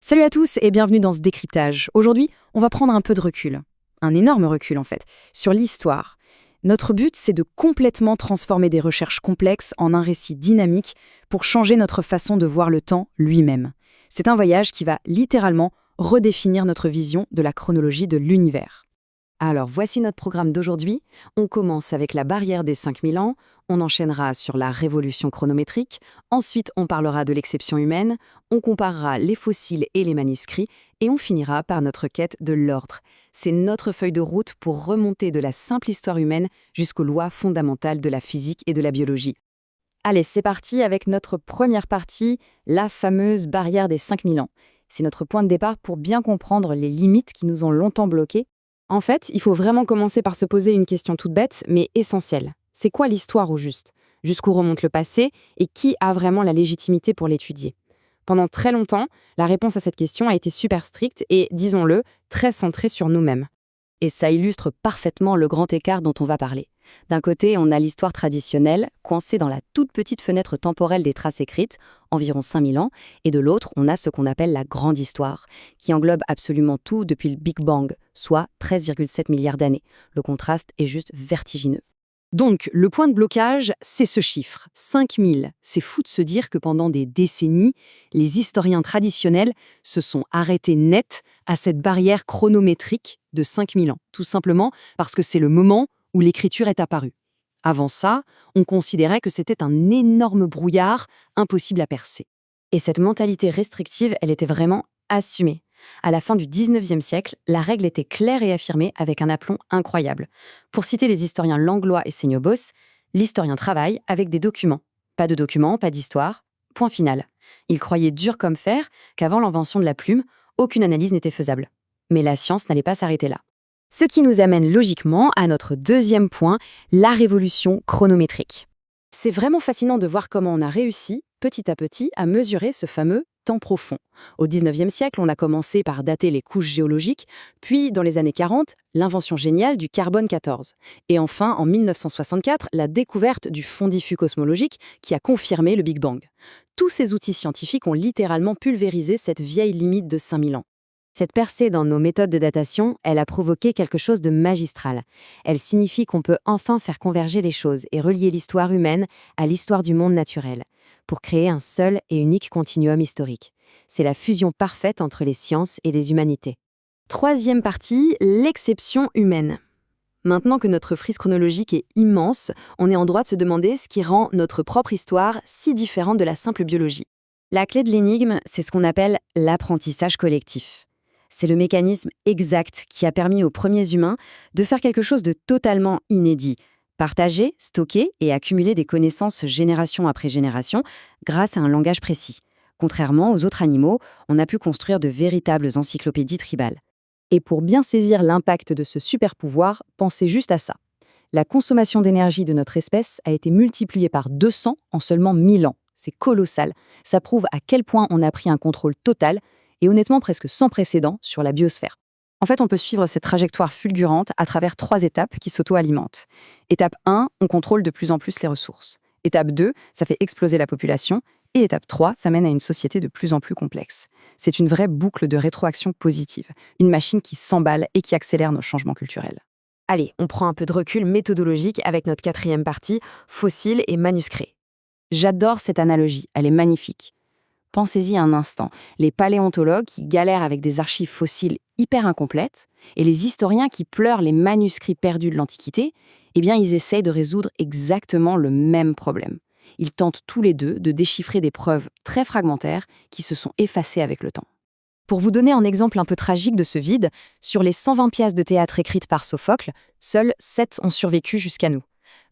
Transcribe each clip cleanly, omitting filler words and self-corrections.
Salut à tous et bienvenue dans ce décryptage. Aujourd'hui, on va prendre un peu de recul, un énorme recul en fait, sur l'histoire. Notre but, c'est de complètement transformer des recherches complexes en un récit dynamique pour changer notre façon de voir le temps lui-même. C'est un voyage qui va littéralement redéfinir notre vision de la chronologie de l'univers. Alors voici notre programme d'aujourd'hui. On commence avec la barrière des 5000 ans, on enchaînera sur la révolution chronométrique, ensuite on parlera de l'exception humaine, on comparera les fossiles et les manuscrits, et on finira par notre quête de l'ordre. C'est notre feuille de route pour remonter de la simple histoire humaine jusqu'aux lois fondamentales de la physique et de la biologie. Allez, c'est parti avec notre première partie, la fameuse barrière des 5000 ans. C'est notre point de départ pour bien comprendre les limites qui nous ont longtemps bloqués. En fait, il faut vraiment commencer par se poser une question toute bête, mais essentielle. C'est quoi l'histoire au juste? Jusqu'où remonte le passé et qui a vraiment la légitimité pour l'étudier? Pendant très longtemps, la réponse à cette question a été super stricte et, disons-le, très centrée sur nous-mêmes. Et ça illustre parfaitement le grand écart dont on va parler. D'un côté, on a l'histoire traditionnelle, coincée dans la toute petite fenêtre temporelle des traces écrites, environ 5000 ans, et de l'autre, on a ce qu'on appelle la grande histoire, qui englobe absolument tout depuis le Big Bang, soit 13,7 milliards d'années. Le contraste est juste vertigineux. Donc, le point de blocage, c'est ce chiffre, 5000. C'est fou de se dire que pendant des décennies, les historiens traditionnels se sont arrêtés net à cette barrière chronométrique de 5000 ans, tout simplement parce que c'est le moment où l'écriture est apparue. Avant ça, on considérait que c'était un énorme brouillard impossible à percer. Et cette mentalité restrictive, elle était vraiment assumée. À la fin du 19e siècle, la règle était claire et affirmée avec un aplomb incroyable. Pour citer les historiens Langlois et Seignobos, l'historien travaille avec des documents. Pas de documents, pas d'histoire. Point final. Il croyait dur comme fer qu'avant l'invention de la plume, aucune analyse n'était faisable. Mais la science n'allait pas s'arrêter là. Ce qui nous amène logiquement à notre deuxième point, la révolution chronométrique. C'est vraiment fascinant de voir comment on a réussi, petit à petit, à mesurer ce fameux temps profond. Au 19e siècle, on a commencé par dater les couches géologiques, puis, dans les années 40, l'invention géniale du carbone 14. Et enfin, en 1964, la découverte du fond diffus cosmologique qui a confirmé le Big Bang. Tous ces outils scientifiques ont littéralement pulvérisé cette vieille limite de 5000 ans. Cette percée dans nos méthodes de datation, elle a provoqué quelque chose de magistral. Elle signifie qu'on peut enfin faire converger les choses et relier l'histoire humaine à l'histoire du monde naturel, pour créer un seul et unique continuum historique. C'est la fusion parfaite entre les sciences et les humanités. Troisième partie, l'exception humaine. Maintenant que notre frise chronologique est immense, on est en droit de se demander ce qui rend notre propre histoire si différente de la simple biologie. La clé de l'énigme, c'est ce qu'on appelle l'apprentissage collectif. C'est le mécanisme exact qui a permis aux premiers humains de faire quelque chose de totalement inédit, partager, stocker et accumuler des connaissances génération après génération grâce à un langage précis. Contrairement aux autres animaux, on a pu construire de véritables encyclopédies tribales. Et pour bien saisir l'impact de ce super pouvoir, pensez juste à ça. La consommation d'énergie de notre espèce a été multipliée par 200 en seulement 1000 ans. C'est colossal. Ça prouve à quel point on a pris un contrôle total et honnêtement presque sans précédent sur la biosphère. En fait, on peut suivre cette trajectoire fulgurante à travers 3 étapes qui s'auto-alimentent. Étape 1, on contrôle de plus en plus les ressources. Étape 2, ça fait exploser la population. Et étape 3, ça mène à une société de plus en plus complexe. C'est une vraie boucle de rétroaction positive, une machine qui s'emballe et qui accélère nos changements culturels. Allez, on prend un peu de recul méthodologique avec notre quatrième partie, fossiles et manuscrits. J'adore cette analogie, elle est magnifique. Pensez-y un instant, les paléontologues qui galèrent avec des archives fossiles hyper incomplètes et les historiens qui pleurent les manuscrits perdus de l'Antiquité, eh bien ils essayent de résoudre exactement le même problème. Ils tentent tous les deux de déchiffrer des preuves très fragmentaires qui se sont effacées avec le temps. Pour vous donner un exemple un peu tragique de ce vide, sur les 120 pièces de théâtre écrites par Sophocle, seules 7 ont survécu jusqu'à nous.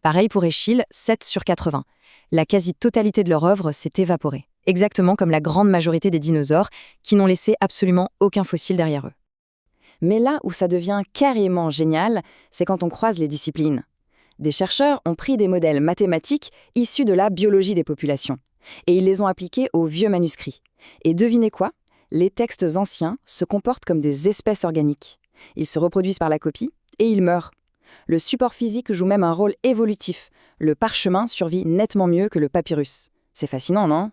Pareil pour Échille, 7 sur 80. La quasi-totalité de leur œuvre s'est évaporée. Exactement comme la grande majorité des dinosaures qui n'ont laissé absolument aucun fossile derrière eux. Mais là où ça devient carrément génial, c'est quand on croise les disciplines. Des chercheurs ont pris des modèles mathématiques issus de la biologie des populations et ils les ont appliqués aux vieux manuscrits. Et devinez quoi? Les textes anciens se comportent comme des espèces organiques. Ils se reproduisent par la copie et ils meurent. Le support physique joue même un rôle évolutif. Le parchemin survit nettement mieux que le papyrus. C'est fascinant, non?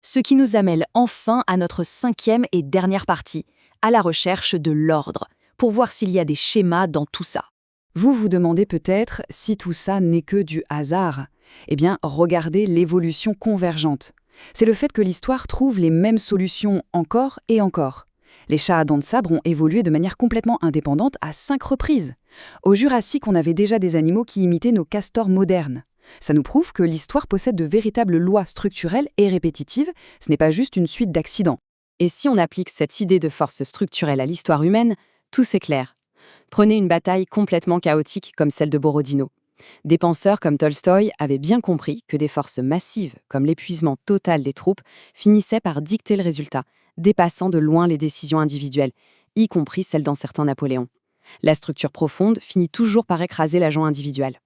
Ce qui nous amène enfin à notre 5e et dernière partie, à la recherche de l'ordre, pour voir s'il y a des schémas dans tout ça. Vous vous demandez peut-être si tout ça n'est que du hasard. Eh bien, regardez l'évolution convergente. C'est le fait que l'histoire trouve les mêmes solutions encore et encore. Les chats à dents de sabre ont évolué de manière complètement indépendante à 5 reprises. Au Jurassique, on avait déjà des animaux qui imitaient nos castors modernes. Ça nous prouve que l'histoire possède de véritables lois structurelles et répétitives, ce n'est pas juste une suite d'accidents. Et si on applique cette idée de force structurelle à l'histoire humaine, tout s'éclaire. Prenez une bataille complètement chaotique comme celle de Borodino. Des penseurs comme Tolstoï avaient bien compris que des forces massives, comme l'épuisement total des troupes, finissaient par dicter le résultat, dépassant de loin les décisions individuelles, y compris celles d'un certain Napoléon. La structure profonde finit toujours par écraser l'agent individuel.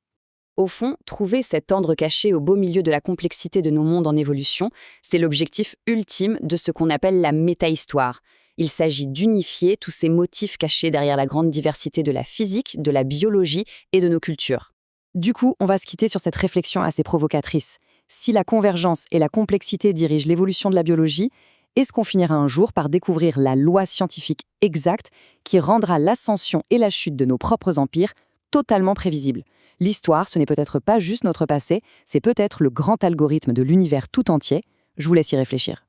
Au fond, trouver cet ordre caché au beau milieu de la complexité de nos mondes en évolution, c'est l'objectif ultime de ce qu'on appelle la métahistoire. Il s'agit d'unifier tous ces motifs cachés derrière la grande diversité de la physique, de la biologie et de nos cultures. Du coup, on va se quitter sur cette réflexion assez provocatrice. Si la convergence et la complexité dirigent l'évolution de la biologie, est-ce qu'on finira un jour par découvrir la loi scientifique exacte qui rendra l'ascension et la chute de nos propres empires totalement prévisibles? L'histoire, ce n'est peut-être pas juste notre passé, c'est peut-être le grand algorithme de l'univers tout entier. Je vous laisse y réfléchir.